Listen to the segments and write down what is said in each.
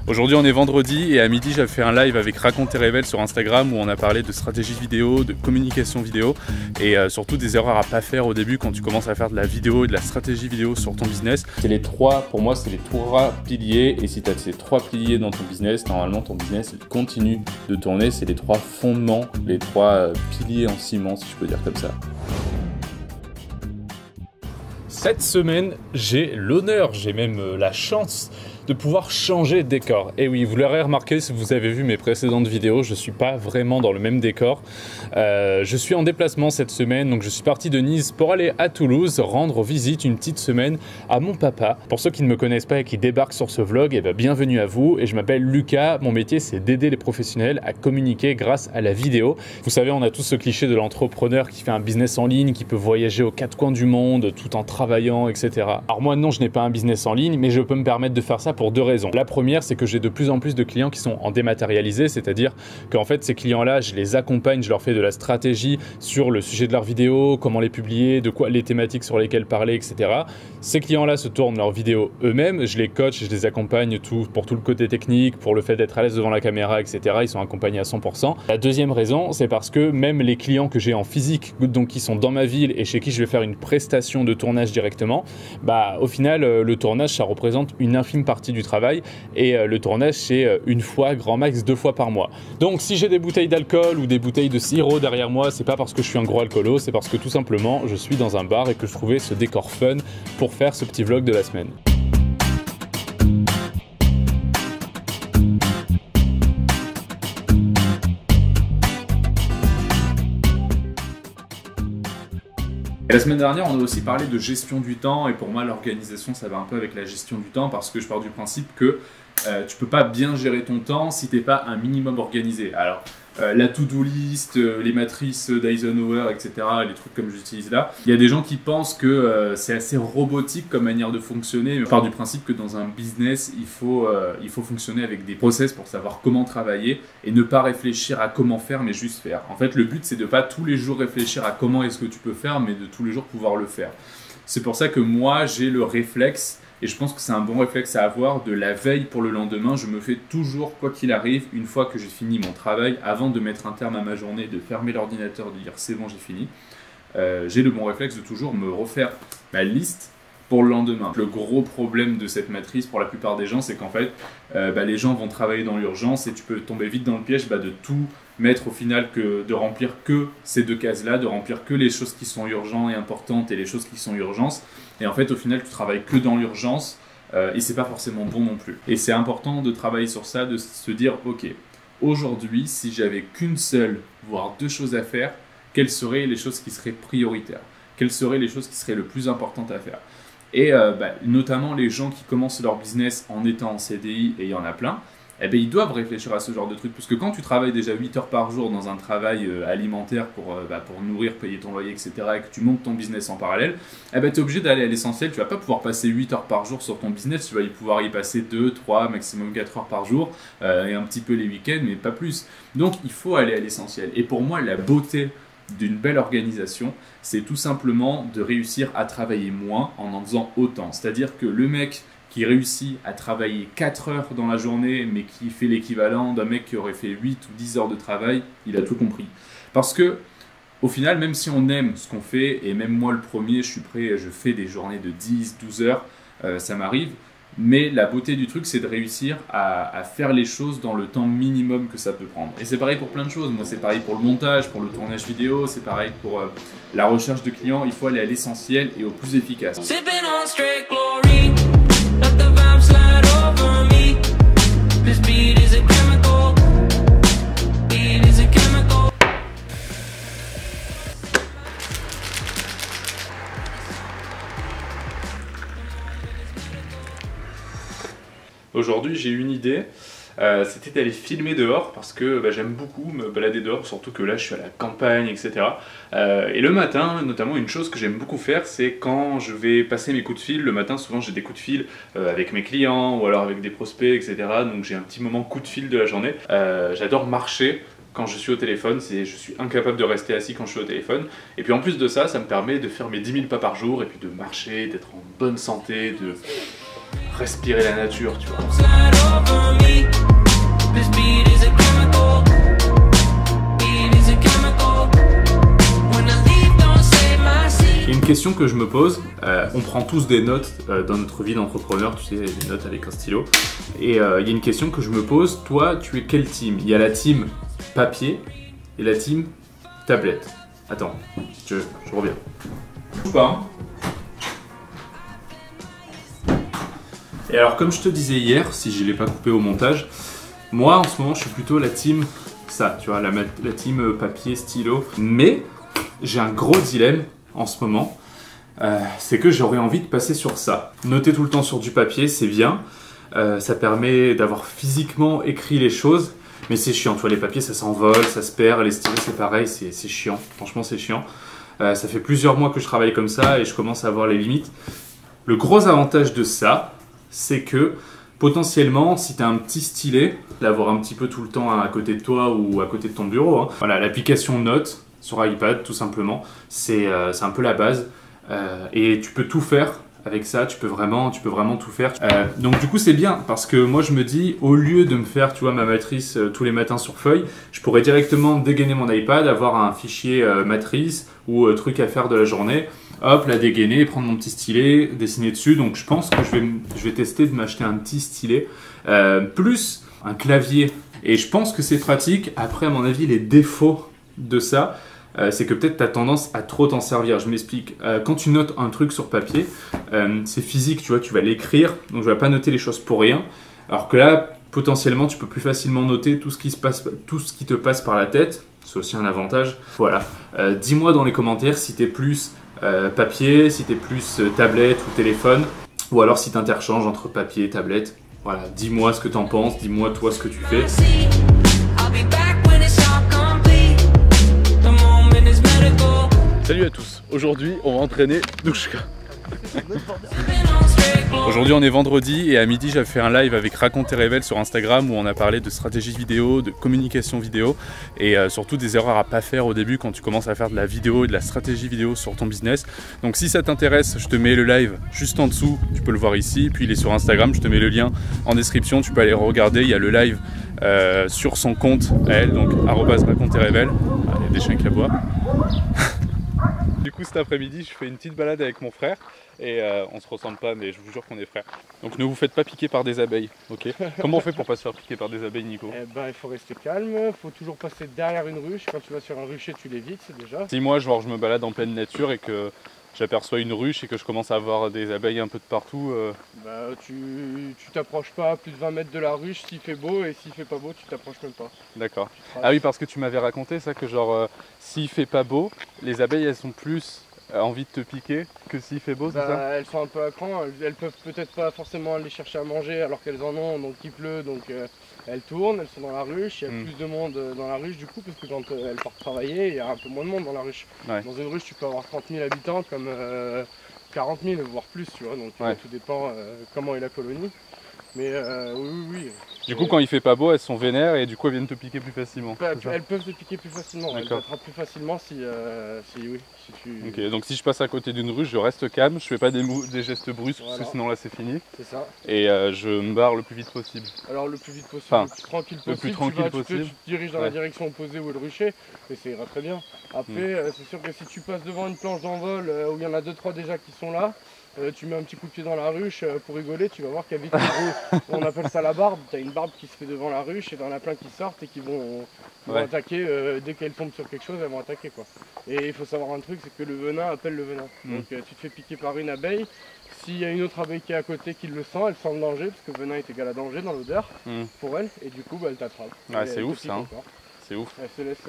Aujourd'hui on est vendredi et à midi j'avais fait un live avec Raconte et Révèle sur Instagram où on a parlé de stratégie vidéo, de communication vidéo et surtout des erreurs à pas faire au début quand tu commences à faire de la vidéo et de la stratégie vidéo sur ton business. C'est les trois, pour moi c'est les trois piliers, et si tu as ces trois piliers dans ton business, normalement ton business il continue de tourner. C'est les trois fondements, les trois piliers en ciment, si je peux dire comme ça. Cette semaine, j'ai l'honneur, j'ai même la chance de pouvoir changer de décor. Et oui, vous l'aurez remarqué si vous avez vu mes précédentes vidéos, je ne suis pas vraiment dans le même décor. Je suis en déplacement cette semaine, donc je suis parti de Nice pour aller à Toulouse, rendre visite une petite semaine à mon papa. Pour ceux qui ne me connaissent pas et qui débarquent sur ce vlog, eh bien, bienvenue à vous. Et je m'appelle Lucas, mon métier c'est d'aider les professionnels à communiquer grâce à la vidéo. Vous savez, on a tous ce cliché de l'entrepreneur qui fait un business en ligne, qui peut voyager aux quatre coins du monde tout en travaillant, etc. Alors moi non, je n'ai pas un business en ligne, mais je peux me permettre de faire ça pour deux raisons. La première, c'est que j'ai de plus en plus de clients qui sont en dématérialisé, c'est-à-dire qu'en fait ces clients-là, je les accompagne, je leur fais de la stratégie sur le sujet de leurs vidéos, comment les publier, de quoi les thématiques sur lesquelles parler, etc. Ces clients-là se tournent leurs vidéos eux-mêmes, je les coach, je les accompagne pour tout le côté technique, pour le fait d'être à l'aise devant la caméra, etc. Ils sont accompagnés à 100%. La deuxième raison, c'est parce que même les clients que j'ai en physique, donc qui sont dans ma ville et chez qui je vais faire une prestation de tournage directement, bah au final le tournage ça représente une infime partie du travail et le tournage c'est une fois, grand max 2 fois par mois. Donc si j'ai des bouteilles d'alcool ou des bouteilles de sirop derrière moi, c'est pas parce que je suis un gros alcoolo, c'est parce que tout simplement je suis dans un bar et que je trouvais ce décor fun pour faire ce petit vlog de la semaine. Et la semaine dernière, on a aussi parlé de gestion du temps, et pour moi l'organisation ça va un peu avec la gestion du temps parce que je pars du principe que tu peux pas bien gérer ton temps si t'es pas un minimum organisé. Alors la to-do list, les matrices d'Eisenhower, etc., les trucs comme j'utilise là, il y a des gens qui pensent que c'est assez robotique comme manière de fonctionner, mais je pars du principe que dans un business il faut fonctionner avec des process pour savoir comment travailler et ne pas réfléchir à comment faire mais juste faire. En fait le but c'est de pas tous les jours réfléchir à comment est-ce que tu peux faire mais de tous les jours pouvoir le faire. C'est pour ça que moi j'ai le réflexe, et je pense que c'est un bon réflexe à avoir, de la veille pour le lendemain. Je me fais toujours, quoi qu'il arrive, une fois que j'ai fini mon travail, avant de mettre un terme à ma journée, de fermer l'ordinateur, de dire c'est bon j'ai fini, j'ai le bon réflexe de toujours me refaire ma liste pour le lendemain. Le gros problème de cette matrice pour la plupart des gens, c'est qu'en fait, les gens vont travailler dans l'urgence et tu peux tomber vite dans le piège de tout mettre au final, de remplir que ces deux cases-là, de remplir que les choses qui sont urgentes et importantes et les choses qui sont urgences. Et en fait, au final, tu travailles que dans l'urgence et c'est pas forcément bon non plus. Et c'est important de travailler sur ça, de se dire, ok, aujourd'hui, si j'avais qu'une seule, voire deux choses à faire, quelles seraient les choses qui seraient prioritaires? Quelles seraient les choses qui seraient le plus importantes à faire? Et notamment les gens qui commencent leur business en étant en CDI, et il y en a plein, eh bien, ils doivent réfléchir à ce genre de trucs. Parce que quand tu travailles déjà 8 heures par jour dans un travail alimentaire pour nourrir, payer ton loyer, etc., et que tu montes ton business en parallèle, eh ben, tu es obligé d'aller à l'essentiel. Tu ne vas pas pouvoir passer 8 heures par jour sur ton business, tu vas y pouvoir y passer 2, 3, maximum 4 heures par jour, et un petit peu les week-ends, mais pas plus. Donc, il faut aller à l'essentiel. Et pour moi, la beauté d'une belle organisation, c'est tout simplement de réussir à travailler moins en faisant autant. C'est-à-dire que le mec qui réussit à travailler 4 heures dans la journée, mais qui fait l'équivalent d'un mec qui aurait fait 8 ou 10 heures de travail, il a tout compris. Parce que, au final, même si on aime ce qu'on fait, et même moi le premier, je suis prêt, je fais des journées de 10, 12 heures, ça m'arrive, mais la beauté du truc, c'est de réussir à faire les choses dans le temps minimum que ça peut prendre. Et c'est pareil pour plein de choses. Moi, c'est pareil pour le montage, pour le tournage vidéo, c'est pareil pour la recherche de clients. Il faut aller à l'essentiel et au plus efficace. Aujourd'hui, j'ai une idée, c'était d'aller filmer dehors parce que j'aime beaucoup me balader dehors, surtout que là je suis à la campagne, etc. Et le matin, notamment, une chose que j'aime beaucoup faire, c'est quand je vais passer mes coups de fil. Le matin, souvent j'ai des coups de fil avec mes clients ou alors avec des prospects, etc. Donc j'ai un petit moment coup de fil de la journée. J'adore marcher quand je suis au téléphone, je suis incapable de rester assis quand je suis au téléphone. Et puis en plus de ça, ça me permet de faire mes 10 000 pas par jour et puis de marcher, d'être en bonne santé, de respirer la nature, tu vois. question que je me pose. On prend tous des notes dans notre vie d'entrepreneur, tu sais, des notes avec un stylo. Et il y a une question que je me pose. Toi, tu es quelle team? Il y a la team papier et la team tablette. Attends, je reviens. Ou pas, hein. Et alors, comme je te disais hier, si je ne l'ai pas coupé au montage, moi en ce moment je suis plutôt la team ça, tu vois, la team papier, stylo. Mais j'ai un gros dilemme en ce moment, c'est que j'aurais envie de passer sur ça. Noter tout le temps sur du papier, c'est bien, ça permet d'avoir physiquement écrit les choses. Mais c'est chiant, tu vois, les papiers ça s'envole, ça se perd, les stylos c'est pareil, c'est chiant, franchement c'est chiant. Ça fait plusieurs mois que je travaille comme ça et je commence à voir les limites. Le gros avantage de ça, c'est que potentiellement, si tu as un petit stylet, l'avoir un petit peu tout le temps à côté de toi ou à côté de ton bureau, hein. Voilà, l'application Notes sur iPad tout simplement, c'est un peu la base et tu peux tout faire. Avec ça, tu peux vraiment tout faire. Donc du coup, c'est bien parce que moi, je me dis, au lieu de me faire, tu vois, ma matrice tous les matins sur feuille, je pourrais directement dégainer mon iPad, avoir un fichier matrice ou truc à faire de la journée, hop, la dégainer, prendre mon petit stylet, dessiner dessus. Donc je pense que je vais tester de m'acheter un petit stylet plus un clavier. Et je pense que c'est pratique. Après, à mon avis, les défauts de ça, c'est que peut-être tu as tendance à trop t'en servir. Je m'explique. Quand tu notes un truc sur papier, c'est physique, tu vois, tu vas l'écrire, donc je ne vais pas noter les choses pour rien. Alors que là, potentiellement, tu peux plus facilement noter tout ce qui te passe par la tête. C'est aussi un avantage. Voilà. Dis-moi dans les commentaires si tu es plus papier, si tu es plus tablette ou téléphone, ou alors si tu interchanges entre papier et tablette. Voilà. Dis-moi ce que tu en penses, dis-moi toi ce que tu fais. Salut à tous, aujourd'hui on va entraîner Douchka. Aujourd'hui on est vendredi et à midi j'ai fait un live avec Raconte et Révèle sur Instagram où on a parlé de stratégie vidéo, de communication vidéo et surtout des erreurs à pas faire au début quand tu commences à faire de la vidéo et de la stratégie vidéo sur ton business. Donc si ça t'intéresse, je te mets le live juste en dessous, tu peux le voir ici, puis il est sur Instagram, je te mets le lien en description, tu peux aller regarder, il y a le live sur son compte à elle, donc @raconte et révèle. Ah, il y a des chiens qui aboient. Du coup cet après-midi je fais une petite balade avec mon frère et on se ressemble pas mais je vous jure qu'on est frères. Donc ne vous faites pas piquer par des abeilles, ok? Comment on fait pour pas se faire piquer par des abeilles, Nico? Eh ben, il faut rester calme, il faut toujours passer derrière une ruche. Quand tu vas sur un rucher tu l'évites, c'est déjà. Si moi je me balade en pleine nature et que j'aperçois une ruche et que je commence à avoir des abeilles un peu de partout. Bah, tu t'approches pas à plus de 20 mètres de la ruche s'il fait beau, et s'il fait pas beau, tu t'approches même pas. D'accord. Ah oui, parce que tu m'avais raconté ça, que genre s'il fait pas beau, les abeilles elles sont plus envie de te piquer que s'il fait beau, c'est ça? Elles sont un peu à cran, elles peuvent peut-être pas forcément aller chercher à manger alors qu'elles en ont, donc il pleut, donc elles tournent, elles sont dans la ruche, il y a plus de monde dans la ruche du coup, parce que quand elles partent travailler, il y a un peu moins de monde dans la ruche. Ouais. Dans une ruche tu peux avoir 30 000 habitants comme 40 000 voire plus, tu vois, donc tout dépend comment est la colonie. Mais oui. Du coup, quand il fait pas beau, elles sont vénères et du coup elles viennent te piquer plus facilement. Elles peuvent te piquer plus facilement, elles t'attrapent plus facilement si tu... Ok, donc si je passe à côté d'une ruche, je reste calme, je fais pas des gestes brusques, parce que sinon là c'est fini. C'est ça. Et je me barre le plus vite possible. Alors le plus vite possible, enfin, le plus tranquille possible. Tu te diriges dans la direction opposée où est le rucher, et ça ira très bien. Après, c'est sûr que si tu passes devant une planche d'envol où il y en a 2-3 déjà qui sont là, tu mets un petit coup de pied dans la ruche pour rigoler, tu vas voir qu'il y a vite on appelle ça la barbe, tu as une barbe qui se fait devant la ruche et t'en as plein qui sortent et qui vont attaquer, dès qu'elles tombent sur quelque chose, elles vont attaquer quoi. Et il faut savoir un truc, c'est que le venin appelle le venin. Donc tu te fais piquer par une abeille, s'il y a une autre abeille qui est à côté qui le sent, elle sent le danger, parce que le venin est égal à danger dans l'odeur pour elle, et du coup elle t'attrape. Ouais, c'est ouf ça, hein. C'est ouf. Elle se laisse...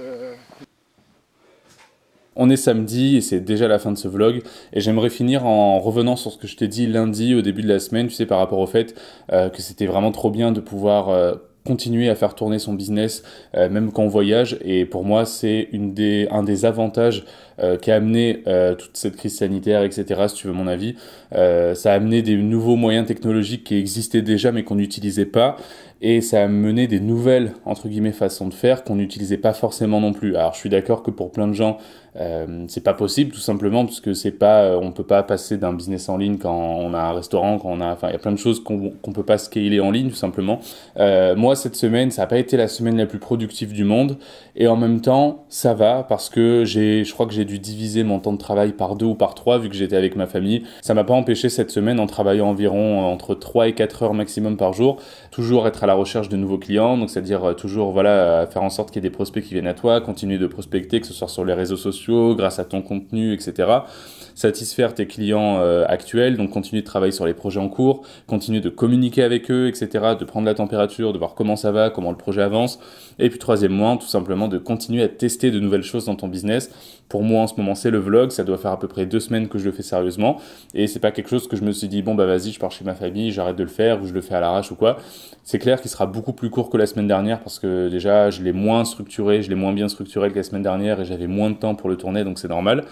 On est samedi et c'est déjà la fin de ce vlog et j'aimerais finir en revenant sur ce que je t'ai dit lundi au début de la semaine, tu sais, par rapport au fait que c'était vraiment trop bien de pouvoir continuer à faire tourner son business même quand on voyage, et pour moi c'est un des avantages qui a amené toute cette crise sanitaire, etc. si tu veux mon avis. Ça a amené des nouveaux moyens technologiques qui existaient déjà mais qu'on n'utilisait pas, et ça a mené des nouvelles, entre guillemets, façons de faire qu'on n'utilisait pas forcément non plus. Alors je suis d'accord que pour plein de gens, c'est pas possible tout simplement parce que c'est pas, on peut pas passer d'un business en ligne quand on a un restaurant, quand on a, enfin il y a plein de choses qu'on peut pas scaler en ligne tout simplement. Moi cette semaine, ça a pas été la semaine la plus productive du monde et en même temps ça va parce que je crois que j'ai dû diviser mon temps de travail par 2 ou par 3 vu que j'étais avec ma famille. Ça m'a pas empêché cette semaine en travaillant environ entre 3 et 4 heures maximum par jour, toujours être à la recherche de nouveaux clients, donc c'est-à-dire toujours voilà faire en sorte qu'il y ait des prospects qui viennent à toi, continuer de prospecter que ce soit sur les réseaux sociaux, grâce à ton contenu, etc. Satisfaire tes clients actuels, donc continuer de travailler sur les projets en cours, continuer de communiquer avec eux, etc., de prendre la température, de voir comment ça va, comment le projet avance. Et puis troisièmement, tout simplement de continuer à tester de nouvelles choses dans ton business. Pour moi, en ce moment, c'est le vlog. Ça doit faire à peu près 2 semaines que je le fais sérieusement. Et c'est pas quelque chose que je me suis dit, bon, bah vas-y, je pars chez ma famille, j'arrête de le faire, ou je le fais à l'arrache ou quoi. C'est clair qu'il sera beaucoup plus court que la semaine dernière parce que déjà, je l'ai moins structuré, je l'ai moins bien structuré que la semaine dernière et j'avais moins de temps pour le tourner, donc c'est normal.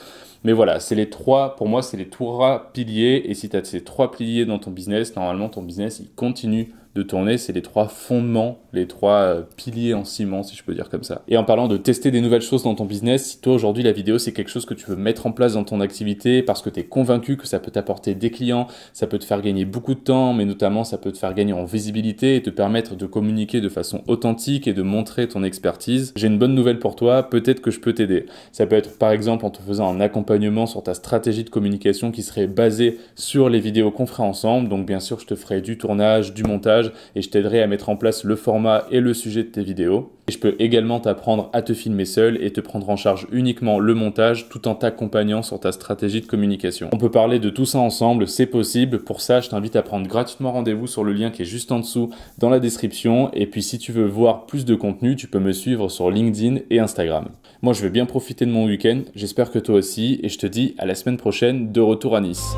Mais voilà, c'est les trois, pour moi, c'est les 3 piliers. Et si tu as ces 3 piliers dans ton business, normalement, ton business, il continue de tourner. C'est les 3 fondements, les 3 piliers en ciment, si je peux dire comme ça. Et en parlant de tester des nouvelles choses dans ton business, si toi, aujourd'hui, la vidéo, c'est quelque chose que tu veux mettre en place dans ton activité parce que tu es convaincu que ça peut t'apporter des clients, ça peut te faire gagner beaucoup de temps, mais notamment, ça peut te faire gagner en visibilité et te permettre de communiquer de façon authentique et de montrer ton expertise, j'ai une bonne nouvelle pour toi. Peut-être que je peux t'aider. Ça peut être, par exemple, en te faisant un accompagnement sur ta stratégie de communication qui serait basée sur les vidéos qu'on ferait ensemble. Donc bien sûr, je te ferai du tournage, du montage et je t'aiderai à mettre en place le format et le sujet de tes vidéos. Et je peux également t'apprendre à te filmer seul et te prendre en charge uniquement le montage tout en t'accompagnant sur ta stratégie de communication. On peut parler de tout ça ensemble, c'est possible. Pour ça, je t'invite à prendre gratuitement rendez-vous sur le lien qui est juste en dessous dans la description. Et puis si tu veux voir plus de contenu, tu peux me suivre sur LinkedIn et Instagram. Moi, je vais bien profiter de mon week-end. J'espère que toi aussi. Et je te dis à la semaine prochaine de retour à Nice.